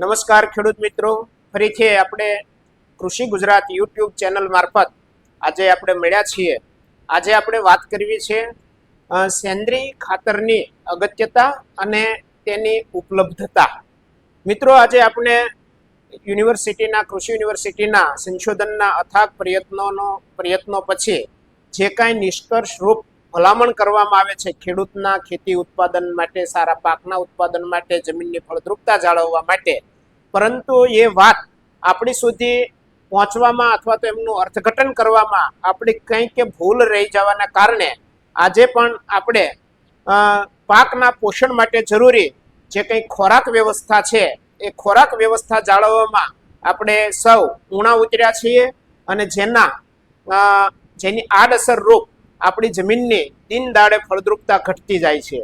નમસ્કાર ખેડૂત મિત્રો, ફરીથી આપણે કૃષિ ગુજરાત યુટ્યુબ ચેનલ મારફત આજે આપણે મળ્યા છીએ. આજે આપણે વાત કરવી છે સેન્દ્રીય ખાતરની અગત્યતા અને તેની ઉપલબ્ધતા. મિત્રો, આજે આપણે કૃષિ યુનિવર્સિટીના સંશોધનના અથાગ પ્રયત્નો પછી જે કાંઈ નિષ્કર્ષ રૂપ ભલામણ કરવામાં આવે છે ખેડૂતના ખેતી ઉત્પાદન માટે, સારા પાકના ઉત્પાદન માટે, જમીનની ફળદ્રુપતા જાળવવા માટે, પરંતુ એ વાત આપણી સુધી પહોંચવામાં અથવા તો એમનું અર્થઘટન કરવામાં આપણી કંઈક ભૂલ રહી જવાના કારણે આજે પણ આપણે પાકના પોષણ માટે જરૂરી જે કંઈ ખોરાક વ્યવસ્થા છે એ ખોરાક વ્યવસ્થા જાળવવામાં આપણે સૌ ઊણા ઉતર્યા છીએ અને જેની આડઅસર રૂપ આપણી જમીનની દિન દાડે ફળદ્રુપતા ઘટતી જાય છે.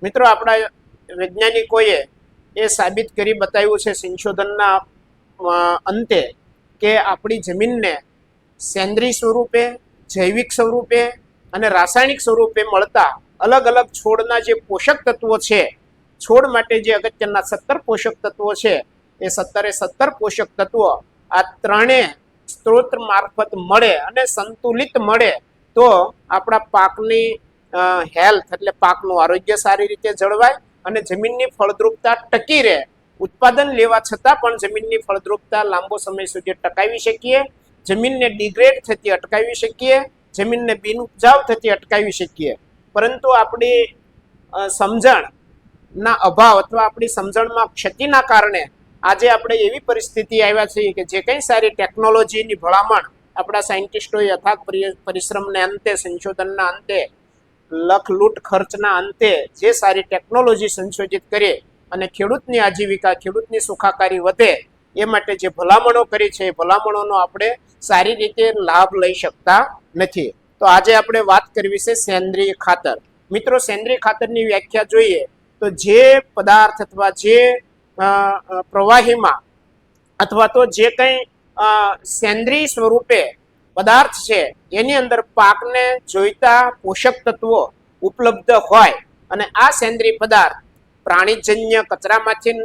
મિત્રો, આપણા વૈજ્ઞાનિકોએ એ સાબિત કરી બતાવ્યું છે સંશોધનના અંતે કે આપણી જમીનને સેન્દ્રીય સ્વરૂપે, જૈવિક સ્વરૂપે અને રાસાયણિક સ્વરૂપે મળતા અલગ અલગ છોડના જે પોષક તત્વો છે, છોડ માટે જે અગત્યના 17 પોષક તત્વો છે, એ 17 પોષક તત્વો આ ત્રણેય સ્ત્રોત મારફત મળે અને સંતુલિત મળે તો આપણા પાકની હેલ્થ એટલે પાકનું આરોગ્ય સારી રીતે જળવાય અને જમીનની ફળદ્રુપતા ટકી રહે. ઉત્પાદન લેવા છતાં પણ જમીનની ફળદ્રુપતા લાંબો સમય સુધી ટકાવી શકીએ, જમીનને ડિગ્રેડ થતી અટકાવી શકીએ, જમીનને બિનઉપજાઉ થતી અટકાવી શકીએ. પરંતુ આપણી સમજણના અભાવ અથવા આપણી સમજણમાં ક્ષતિના કારણે આજે આપણે એવી પરિસ્થિતિ આવ્યા છીએ કે જે કંઈ સારી ટેકનોલોજીની ભલામણ આપણા સાયન્ટિસ્ટોએ અથાગ પરિશ્રમને અંતે, સંશોધનના અંતે, લખલૂટ ખર્ચના અંતે જે સારી ટેકનોલોજી સંશોધિત કરી અને ખેડૂતની આજીવિકા, ખેડૂતની સુખાકારી વધે એ માટે જે ભલામણો કરી છે એ ભલામણોનો આપણે સારી રીતે લાભ લઈ શકતા નથી. તો આજે આપણે વાત કરવી છે સેન્દ્રીય ખાતર. મિત્રો, સેન્દ્રીય ખાતરની વ્યાખ્યા જોઈએ તો જે પદાર્થ અથવા જે પ્રવાહીમાં અથવા તો જે કંઈ સેન્દ્રીય સ્વરૂપે પદાર્થ છે એની અંદર પાકને જોઈતા પોષક તત્વો ઉપલબ્ધ હોય અને આ સેન્દ્રીય પદાર્થ પ્રાણીજન્ય કચરામાંથી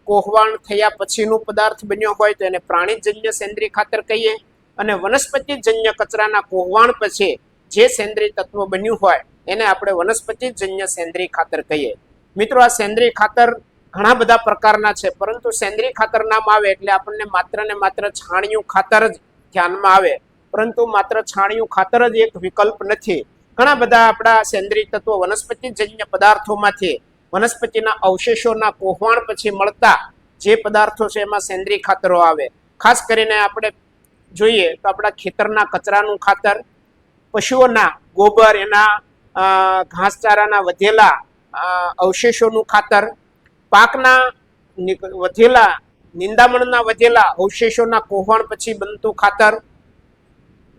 કોહવાણ થયા પછીનું પદાર્થ બન્યો હોય તો એને પ્રાણીજન્ય સેન્દ્રીય ખાતર કહીએ અને વનસ્પતિજન્ય કચરાના કોહવાણ પછી જે સેન્દ્રીય તત્વ બન્યું હોય એને આપણે વનસ્પતિજન્ય સેન્દ્રીય ખાતર કહીએ. મિત્રો, આ સેન્દ્રીય ખાતર ઘણા બધા પ્રકારના છે, પરંતુ સેન્દ્રીય ખાતર નામ આવે એટલે આપણને માત્ર ને માત્ર છાણિયું ખાતર જ ધ્યાનમાં આવે, પરંતુ માત્ર છાણિયું ખાતર જ એક વિકલ્પ નથી. ઘણા બધા આપણા સેન્દ્રીય તત્વો વનસ્પતિજન્ય પદાર્થોમાંથી, વનસ્પતિના અવશેષોના કોહવાણ પછી મળતા જે પદાર્થો છે એમાં સેન્દ્રીય ખાતરો આવે. ખાસ કરીને આપણે જોઈએ તો આપણા ખેતરના કચરાનું ખાતર, પશુઓના ગોબર, એના ઘાસચારાના વધેલા અવશેષોનું ખાતર, પાકના વધેલા નિંદામણના વધેલા અવશેષોના કોહવાણ પછી બનતું ખાતર,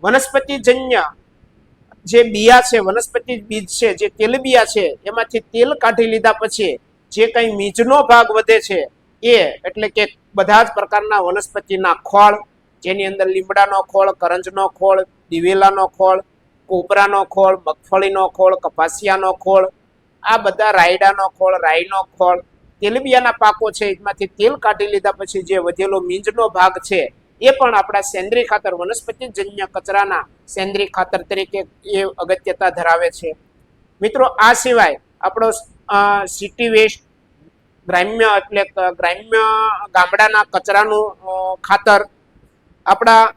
વનસ્પતિજન્ય જે બિયા છે, વનસ્પતિ બીજ છે, જે તેલબિયા છે, એમાંથી તેલ કાઢી લીધા પછી જે કંઈ બીજનો ભાગ વધે છે એ એટલે કે બધા જ પ્રકારના વનસ્પતિના ખોળ, જેની અંદર લીમડાનો ખોળ, કરંજનો ખોળ, દિવેલાનો ખોળ, કોપરાનો ખોળ, મગફળીનો ખોળ, કપાસિયાનો ખોળ, આ બધા રાયડાનો ખોળ, રાઈનો ખોળ, તેલબિયાના પાકો છે, એમાંથી તેલ કાઢી લીધા પછી જે વધેલો મીંજનો ભાગ છે એ પણ આપણા સેન્દ્રીય ખાતર, વનસ્પતિજન્ય કચરાના સેન્દ્રીય ખાતર તરીકે એ અગત્યતા ધરાવે છે. મિત્રો, આ સિવાય આપણો સિટી વેસ્ટ, ગ્રામ્ય ગામડાના કચરાનું ખાતર, આપણા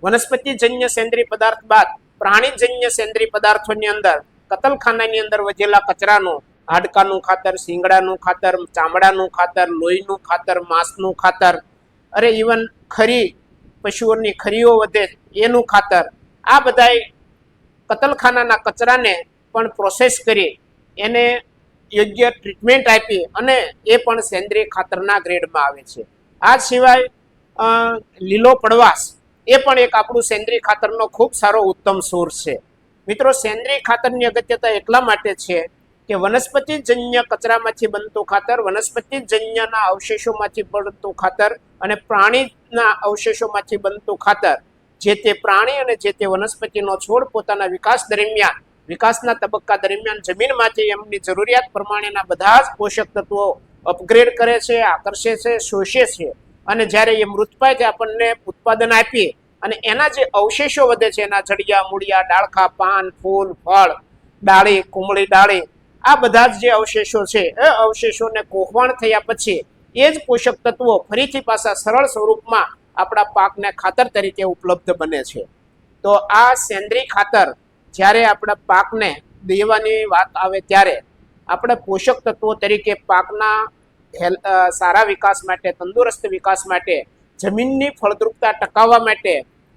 વનસ્પતિજન્ય સેન્દ્રીય પદાર્થ બાદ પ્રાણીજન્ય સેન્દ્રીય પદાર્થોની અંદર કતલખાનાની અંદર વધેલા કચરાનું હાડકાનું ખાતર, શીંગડાનું ખાતર, ચામડાનું ખાતર, લોહીનું ખાતર, માંસનું ખાતર, અરે ઇવન ખરી, પશુઓની ખરીઓ વધે એનું ખાતર, આ બધાય કતલખાનાના કચરાને પણ પ્રોસેસ કરી એને યોગ્ય ટ્રીટમેન્ટ આપી અને એ પણ સેન્દ્રીય ખાતરના ગ્રેડમાં આવે છે. આ સિવાય લીલો પડવાશ એ પણ એક આપણું સેન્દ્રીય ખાતરનો ખૂબ સારો ઉત્તમ સોર્સ છે. મિત્રો, સેન્દ્રીય ખાતરની અગત્યતા એટલા માટે છે કે વનસ્પતિજન્ય કચરામાંથી બનતું ખાતર, વનસ્પતિજન્યના અવશેષોમાંથી બનતું ખાતર અને પ્રાણીના અવશેષોમાંથી બનતું ખાતર, જે તે પ્રાણી અને જે તે વનસ્પતિનો છોડ પોતાના વિકાસના તબક્કા દરમિયાન જમીનમાંથી એમની જરૂરિયાત પ્રમાણેના બધા જ પોષક તત્વો અપગ્રેડ કરે છે, આકર્ષે છે, શોષે છે અને જ્યારે એ મૃત પાય તે આપણને ઉત્પાદન આપીએ અને એના જે અવશેષો વધે છે, એના જડિયા મૂળિયા, ડાળખા, પાન, ફૂલ, ફળ, ડાળી, કુમળી ડાળી, આ બધા જ જે અવશેષો છે એ અવશેષોને કોહવાણ થયા પછી એ જ પોષક તત્વો ફરીથી પાછા સરળ સ્વરૂપમાં આપણા પાકને ખાતર તરીકે ઉપલબ્ધ બને છે. તો આ સેન્દ્રીય ખાતર જ્યારે આપણા પાકને દેવાની વાત આવે ત્યારે આપણે પોષક તત્વો તરીકે પાકના સારા વિકાસ માટે, તંદુરસ્ત વિકાસ માટે, જમીનની ફળદ્રુપતા ટકાવવા માટે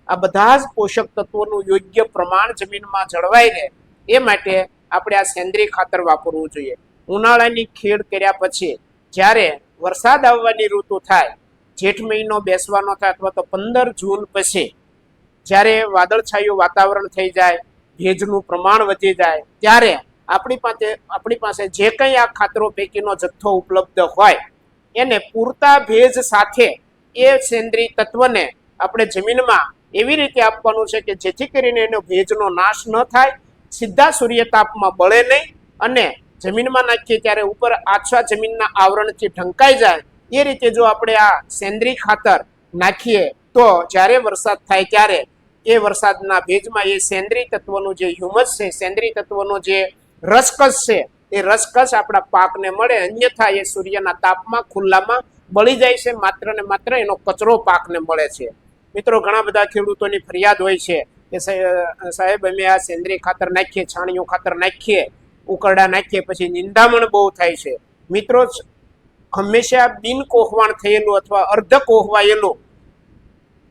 આ બધા જ પોષક તત્વોનું યોગ્ય પ્રમાણ જમીનમાં જળવાઈ રહે એ માટે આપણે આ સેન્દ્રીય ખાતર વાપરવું જોઈએ. ઉનાળાની ખેડ કર્યા પછી જ્યારે વરસાદ આવવાની ઋતુ થાય, જેઠ મહિનો બેસવાનો થાય અથવા તો 15 જૂન પછી જ્યારે વાદળછાયું વાતાવરણ થઈ જાય, ભેજનું પ્રમાણ વધી જાય, ત્યારે આપણી પાસે જે કંઈ આ ખાતરો પૈકીનો જથ્થો ઉપલબ્ધ હોય એને પૂરતા ભેજ સાથે એ સેન્દ્રીય તત્વને આપણે જમીનમાં એવી રીતે આપવાનું છે કે જેથી કરીને એનો ભેજનો નાશ ન થાય, સીધા સૂર્યતાપમાં બળે નહીં અને જમીનમાં નાખીએ ત્યારે ઉપર આછા જમીનના આવરણથી ઢંકાઈ જાય એ રીતે જો આપણે આ સેન્દ્રીય ખાતર નાખીએ તો જ્યારે વરસાદ થાય ત્યારે એ વરસાદના ભેજમાં એ સેન્દ્રીય તત્વનું જે હ્યુમસ છે, સેન્દ્રીય તત્વનો જે રસકસ છે એ રસકસ આપણા પાકને મળે. અન્યથા એ સૂર્યના તાપમાં ખુલ્લામાં બળી જાય છે, માત્ર ને માત્ર એનો કચરો પાકને મળે છે. મિત્રો, ઘણા બધા ખેડૂતોની ફરિયાદ હોય છે કે સાહેબ અમે આ સેન્દ્રીય ખાતર નાખીએ, છાણિયું ખાતર નાખીએ, ઉકરડા નાખીએ, પછી નિંદામણ બહુ થાય છે. મિત્રો, હંમેશા બિન કોહવાણ થયેલું અથવા અર્ધ કોહવાયેલું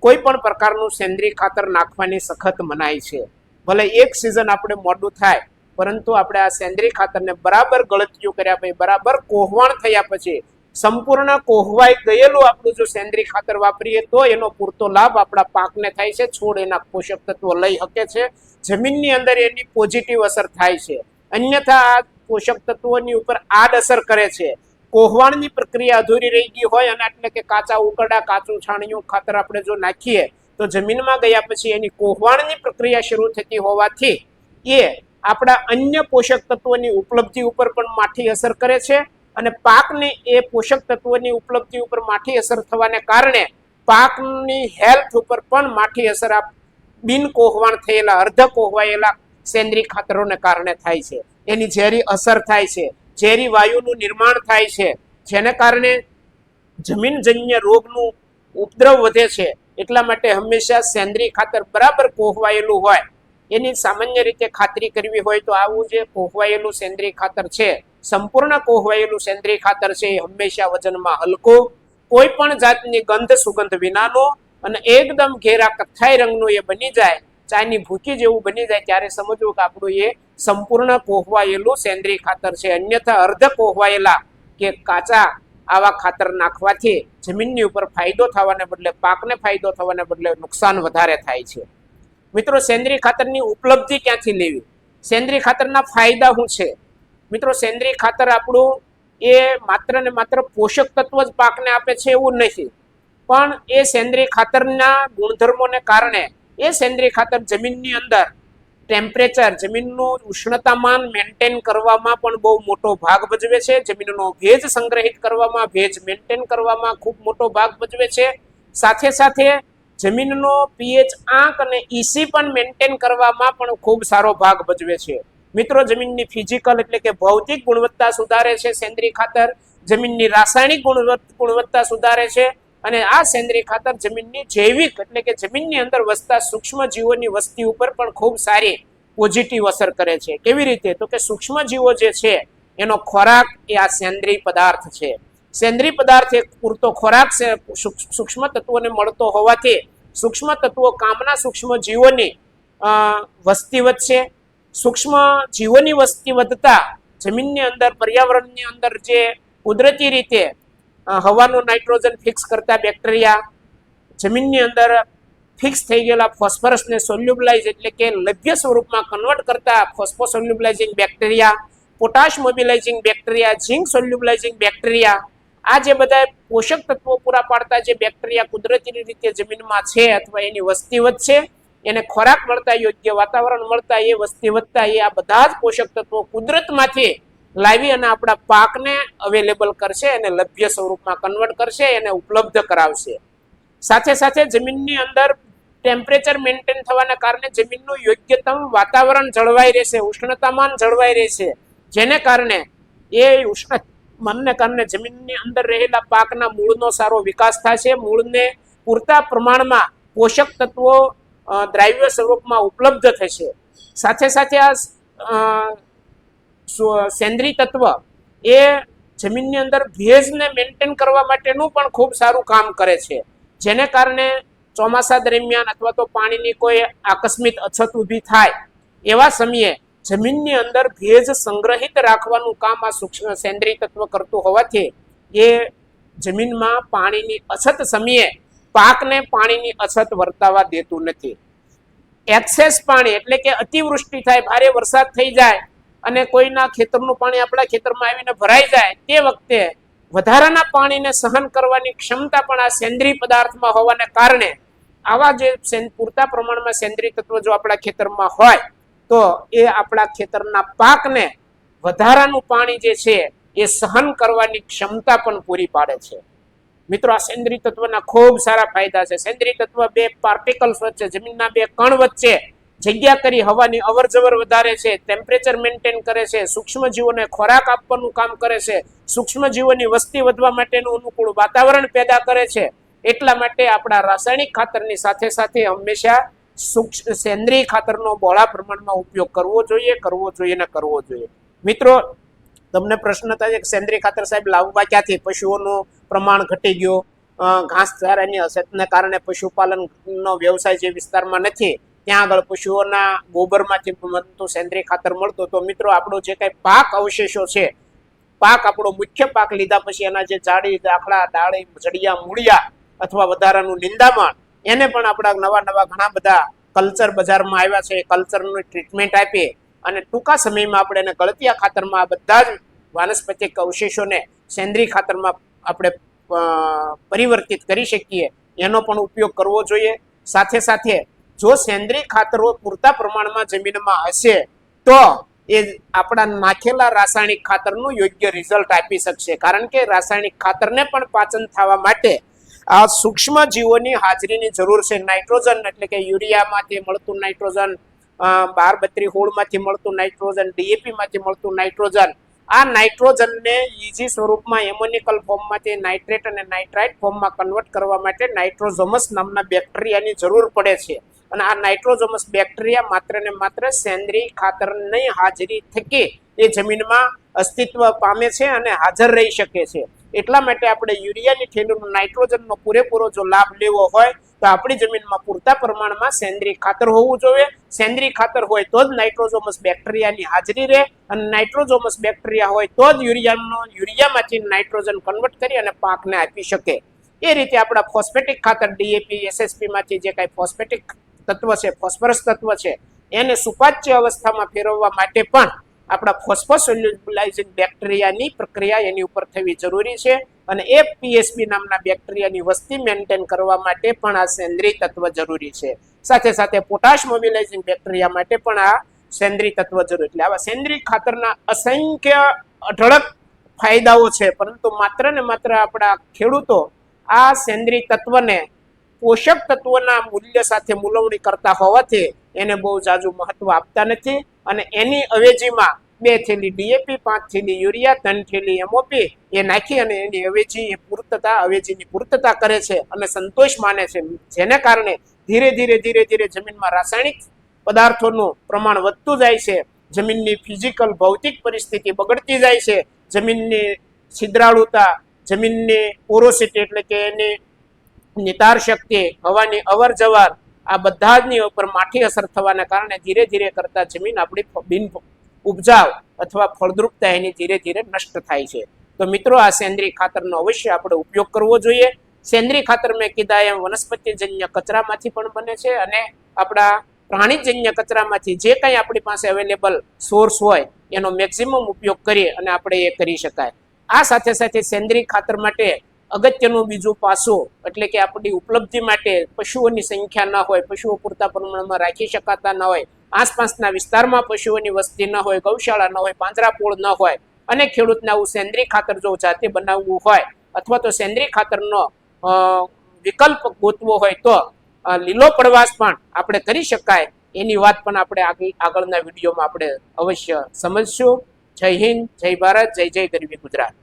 કોઈ પણ પ્રકારનું સેન્દ્રીય ખાતર નાખવાની સખત મનાઈ છે. ભલે એક સિઝન આપણે મોડું થાય પરંતુ આપણે આ સેન્દ્રીય ખાતરને બરાબર ગળતિયો કર્યા પછી, બરાબર કોહવાણ થયા પછી, સંપૂર્ણ કોહવાઈ ગયેલું આપણું જો સેન્દ્રીય ખાતર વાપરીએ તો એનો પૂરતો લાભ આપણા પાકને થાય છે. છોડ એના પોષક તત્વો લઈ શકે છે, જમીનની અંદર એની પોઝિટિવ અસર થાય છે. અન્યથા આ પોષક તત્વોની ઉપર આડઅસર કરે છે. કોહવાણની પ્રક્રિયા અધૂરી રહી ગઈ હોય અને એટલે કે કાચા ઉકરડા, કાચું છાણિયું ખાતર આપણે જો નાખીએ તો જમીનમાં ગયા પછી એની કોહવાણની પ્રક્રિયા શરૂ થતી હોવાથી એ આપણા અન્ય પોષક તત્વોની ઉપલબ્ધિ ઉપર પણ માઠી અસર કરે છે અને પાકની એ પોષક તત્વોની ઉપલબ્ધિ ઉપર માઠી અસર થવાને કારણે પાકની હેલ્થ ઉપર પણ માઠી અસર બિન કોહવાણ થયેલા, અર્ધ કોહવાયેલા સેન્દ્રીય ખાતરોને કારણે થાય છે. એની ઝેરી અસર થાય છે, ઝેરી વાયુનું નિર્માણ થાય છે, જેને કારણે જમીનજન્ય રોગનું ઉપદ્રવ વધે છે. એટલા માટે હંમેશા સેન્દ્રીય ખાતર બરાબર કોહવાયેલું હોય એની સામાન્ય રીતે ખાતરી કરવી હોય તો આવું જે કોહવાયેલું સેન્દ્રીય ખાતર છે, સંપૂર્ણ કોહવાયેલું સેન્દ્રીય ખાતર છે, એ હંમેશા વજનમાં હલકો, કોઈ પણ જાતની ગંધ સુગંધ વિનાનો અને એકદમ ઘેરા કથ્થાઈ રંગનું એ બની જાય, ચાની ભૂકી જેવું બની જાય ત્યારે સમજવું કે આપણું એ સંપૂર્ણ કોહવાયેલું સેન્દ્રીય ખાતર છે. અન્યથા અર્ધ કોહવાયેલા કે કાચા આવા ખાતર નાખવાથી જમીનની ઉપર ફાયદો થવાને બદલે, પાકને ફાયદો થવાને બદલે નુકસાન વધારે થાય છે. મિત્રો, સેન્દ્રીય ખાતરની ઉપલબ્ધિ ક્યાંથી લેવી, સેન્દ્રીય ખાતરના ફાયદા શું છે? મિત્રો, સેન્દ્રીય ખાતર આપણું એ માત્ર ને માત્ર પોષક તત્વ જ પાકને આપે છે એવું નથી, પણ એ સેન્દ્રીય ખાતરના ગુણધર્મોને કારણે એ સેન્દ્રીય ખાતર જમીનની અંદર ટેમ્પરેચર, જમીનનું ઉષ્ણતામાન મેન્ટેન કરવામાં પણ બહુ મોટો ભાગ ભજવે છે. જમીનનો ભેજ સંગ્રહિત કરવામાં, ભેજ મેન્ટેન કરવામાં ખૂબ મોટો ભાગ ભજવે છે. સાથે સાથે જમીનનો પીએચ આંક અને ઈસી પણ મેન્ટેન કરવામાં પણ ખૂબ સારો ભાગ ભજવે છે. મિત્રો, જમીનની ફિઝિકલ એટલે કે ભૌતિક ગુણવત્તા સુધારે છે સેન્દ્રીય ખાતર, જમીનની રાસાયણિક ગુણવત્તા સુધારે છે અને આ સેન્દ્રીય ખાતર જમીનની જૈવિક એટલે કે જમીનની અંદર વસતા સૂક્ષ્મ જીવોની વસ્તી ઉપર પણ ખૂબ સારી પોઝિટિવ અસર કરે છે. કેવી રીતે? તો કે સૂક્ષ્મ જીવો જે છે એનો ખોરાક એ આ સેન્દ્રીય પદાર્થ છે. સેન્દ્રીય પદાર્થ એક પૂરતો ખોરાક છે, સૂક્ષ્મ તત્વોને મળતો હોવાથી સૂક્ષ્મ તત્વો કામના સૂક્ષ્મ જીવોની વસ્તી વધશે. સૂક્ષ્મ જીવોની વસ્તી વધતા જમીનની અંદર, પર્યાવરણની અંદર જે કુદરતી રીતે હવાનું નાઇટ્રોજન ફિક્સ કરતા બેક્ટેરિયા, જમીનની અંદર ફિક્સ થઈ ગયેલા ફોસ્ફરસને સોલ્યુબલાઇઝ એટલે કે લભ્ય સ્વરૂપમાં કન્વર્ટ કરતા phosphosolubilizing bacteria, potash mobilizing bacteria, zinc solubilizing bacteria, આ જે બધા પોષક તત્વો પૂરા પાડતા જે બેક્ટેરિયા કુદરતી રીતે જમીનમાં છે અથવા એની વસ્તી વધશે, એને ખોરાક મળતા, યોગ્ય વાતાવરણ મળતા, એ વસ્તી વધતા એ આ બધા જ પોષક તત્વો કુદરતમાંથી લાવી અને આપણા પાકને અવેલેબલ કરશે અને લભ્ય સ્વરૂપમાં કન્વર્ટ કરશે એને ઉપલબ્ધ કરાવશે. સાથે સાથે જમીનની અંદર ટેમ્પરેચર મેન્ટેન થવાના કારણે જમીનનું યોગ્યતમ વાતાવરણ જળવાઈ રહેશે, ઉષ્ણતામાન જળવાઈ રહેશે, જેને કારણે એ ઉષ્ણતામાનને કારણે જમીનની અંદર રહેલા પાકના મૂળનો સારો વિકાસ થશે, મૂળને પૂરતા પ્રમાણમાં પોષક તત્વો દ્રાવ્ય સ્વરૂપમાં ઉપલબ્ધ થશે. સાથે સાથે આ સેન્દ્રીય તત્વ એ જમીનની અંદર ભેજને મેન્ટેન કરવા માટેનું પણ ખૂબ સારું કામ કરે છે, જેને કારણે ચોમાસા દરમિયાન અથવા તો પાણીની કોઈ આકસ્મિક અછત ઊભી થાય એવા સમયે જમીનની અંદર ભેજ સંગ્રહિત રાખવાનું કામ આ સૂક્ષ્મ સેન્દ્રીય તત્વ કરતું હોવાથી એ જમીનમાં પાણીની અછત સમયે પાકને પાણીની અછત વર્તાવા દેતું નથી. એક્સેસ પાણી એટલે કે અતિવૃષ્ટિ થાય, ભારે વરસાદ થઈ જાય અને કોઈના ખેતરનું પાણી આપણા ખેતરમાં આવીને ભરાઈ જાય તે વખતે વધારાના પાણીને સહન કરવાની ક્ષમતા પણ આ સેન્દ્રીય પદાર્થમાં હોવાને કારણે આવા જે પૂરતા પ્રમાણમાં સેન્દ્રીય તત્વો જો આપણા ખેતરમાં હોય તો એ આપણા ખેતરના પાકને વધારાનું પાણી જે છે એ સહન કરવાની ક્ષમતા પણ પૂરી પાડે છે. મિત્રો, આ સેન્દ્રીય તત્વના ખૂબ સારા ફાયદા છે. સેન્દ્રીય તત્વ બે પાર્ટિકલ્સ વચ્ચે, જમીનના બે કણ વચ્ચે જગ્યા કરી હવાની અવર જવર વધારે છે, ટેમ્પરેચર મેન્ટેન કરે છે, સૂક્ષ્મ જીવોને ખોરાક આપવાનું કામ કરે છે, સૂક્ષ્મ જીવોની વસ્તી વધવા માટેનું અનુકૂળ વાતાવરણ પેદા કરે છે. એટલા માટે આપણા રાસાયણિક ખાતરની સાથે સાથે હંમેશા સેન્દ્રીય ખાતરનો બહોળા પ્રમાણમાં ઉપયોગ કરવો જોઈએ ને કરવો જોઈએ. મિત્રો, તમને પ્રશ્ન થાય કે સેન્દ્રીય ખાતર સાહેબ લાવવા ક્યાંથી? પશુઓનું પ્રમાણ ઘટી ગયું, ઘાસચારાની અછતને કારણે પશુપાલનનો વ્યવસાય જે વિસ્તારમાં નથી ત્યાં આગળ પશુઓના ગોબરમાંથી બનતું સેન્દ્રીય ખાતર મળતું. તો મિત્રો, આપણો જે કઈ પાક અવશેષો છે, આપણો મુખ્ય પાક લીધા પછી એના જે જાડી દાખલા, ડાળી, જડિયા, મૂળિયા અથવા વધારાનું નિંદામણ, એને પણ આપણા નવા ઘણા બધા કલ્ચર બજારમાં આવ્યા છે. કલ્ચરનું ટ્રીટમેન્ટ આપી અને ટૂંકા સમયમાં આપણે એને ગળતિયા ખાતરમાં આ બધા જ વાનસ્પતિક અવશેષોને સેન્દ્રીય ખાતરમાં આપણે પરિવર્તિત કરી શકીએ, એનો પણ ઉપયોગ કરવો જોઈએ. સાથે સાથે જો સેન્દ્રીય ખાતરો પૂરતા પ્રમાણમાં જમીનમાં હશે તો એ આપણા નાખેલા રાસાયણિક ખાતરનું યોગ્ય રિઝલ્ટ આપી શકશે. કારણ કે રાસાયણિક ખાતરને પણ પાચન થવા માટે આ સૂક્ષ્મ જીવોની હાજરીની જરૂર છે. નાઇટ્રોજન એટલે કે યુરિયામાંથી મળતું નાઇટ્રોજન, 12-32 માંથી મળતું નાઇટ્રોજન, ડીએપી માંથી મળતું નાઇટ્રોજન, આ નાઇટ્રોજનને ઈજી સ્વરૂપમાં એમોનિકલ ફોર્મમાંથી નાઇટ્રેટ અને નાઇટ્રાઇટ ફોર્મમાં કન્વર્ટ કરવા માટે નાઇટ્રોઝોમસ નામના બેક્ટેરિયાની જરૂર પડે છે. અને આ નાઇટ્રોઝોમસ બેક્ટેરિયા માત્ર ને માત્ર સેન્દ્રીય ખાતરની હાજરી થકી એ જમીનમાં અસ્તિત્વ પામે છે અને હાજર રહી શકે છે. એટલા માટે આપણે યુરિયાની થેલીનો નાઇટ્રોજનનો પૂરેપૂરો જો લાભ લેવો હોય તો આપણી જમીનમાં પૂરતા પ્રમાણમાં સેન્દ્રીય ખાતર હોવું જોઈએ. સેન્દ્રીય ખાતર હોય તો જ નાઇટ્રોઝોમસ બેક્ટેરિયાની હાજરી રહે, અને નાઇટ્રોઝોમસ બેક્ટેરિયા હોય તો જ યુરિયામાંથી નાઇટ્રોજન કન્વર્ટ કરી અને પાકને આપી શકે. એ રીતે આપણા ફોસ્ફેટિક ખાતર ડીએપી, એસએસપી માંથી જે કાંઈ ફોસ્ફેટિક તત્વ છે, ફોસ્ફરસ તત્વ છે, એને સુપાચ્ય અવસ્થામાં ફેરવવા માટે પણ આપણા ફોસ્ફોસોલ્યુબલાઇઝિંગ બેક્ટેરિયાની પ્રક્રિયા એની ઉપર થવી જરૂરી છે. અને એ પીએસબી નામના બેક્ટેરિયાની વસ્તી મેન્ટેન કરવા માટે પણ આ સેન્દ્રીય તત્વ જરૂરી છે. સાથે સાથે પોટાશ મોબિલાઇઝિંગ બેક્ટેરિયા માટે પણ આ સેન્દ્રીય તત્વ જરૂરી. એટલે આવા સેન્દ્રીય ખાતરના અસંખ્ય અઢળક ફાયદાઓ છે, પરંતુ માત્ર ને માત્ર આપણા ખેડૂતો આ સેન્દ્રીય તત્વને પોષક તત્વોના મૂલ્ય સાથે મૂલવણી કરતા હોવાથી એને બહુ જાજુ મહત્વ આપતા નથી. અને એની અવેજીમાં 2 થેલી ડીએપી, 5 થેલી યુરિયા, 3 થેલી એમઓપી એ નાખી અને એની અવેજીની પૂર્તતા કરે છે અને સંતોષ માને છે. જેને કારણે ધીરે ધીરે જમીનમાં રાસાયણિક પદાર્થોનું પ્રમાણ વધતું જાય છે, જમીનની ફિઝિકલ ભૌતિક પરિસ્થિતિ બગડતી જાય છે, જમીનની છિદ્રાળુતા, જમીનની પોરોસિટી એટલે કે એની નિતાર શક્તિ, હવાની અવર જવર, આ બધાની ઉપર માઠી અસર થવાના કારણે ધીરે ધીરે કરતા જમીન આપણી બિન ઉપજાવ અથવા ફળદ્રુપતા એની ધીરે ધીરે નષ્ટ થાય છે. તો મિત્રો, આ સેન્દ્રીય ખાતરનો અવશ્ય આપણે ઉપયોગ કરવો જોઈએ. સેન્દ્રીય ખાતર મેં કીધા એમ વનસ્પતિજન્ય કચરામાંથી પણ બને છે અને આપણા પ્રાણીજન્ય કચરામાંથી જે કંઈ આપણી પાસે અવેલેબલ સોર્સ હોય એનો મેક્સિમમ ઉપયોગ કરી અને આપણે એ કરી શકાય. આ સાથે સાથે સેન્દ્રીય ખાતર માટે અગત્યનું બીજું પાસું એટલે કે આપણી ઉપલબ્ધિ માટે પશુઓની સંખ્યા ન હોય, પશુઓ પૂરતા પ્રમાણમાં રાખી શકાતા ન હોય, આસપાસના વિસ્તારમાં પશુઓની વસ્તી ન હોય, ગૌશાળા ન હોય, પાંજરાપોળ ન હોય અને ખેડૂતને આવું સેન્દ્રીય ખાતર જો જાતે બનાવવું હોય અથવા તો સેન્દ્રીય ખાતરનો વિકલ્પ ગોતવો હોય તો લીલો પડવાશ પણ આપણે કરી શકાય એની વાત પણ આપણે આગળના વિડીયોમાં આપણે અવશ્ય સમજશું. જય હિન્દ, જય ભારત, જય જય ગરવી ગુજરાત.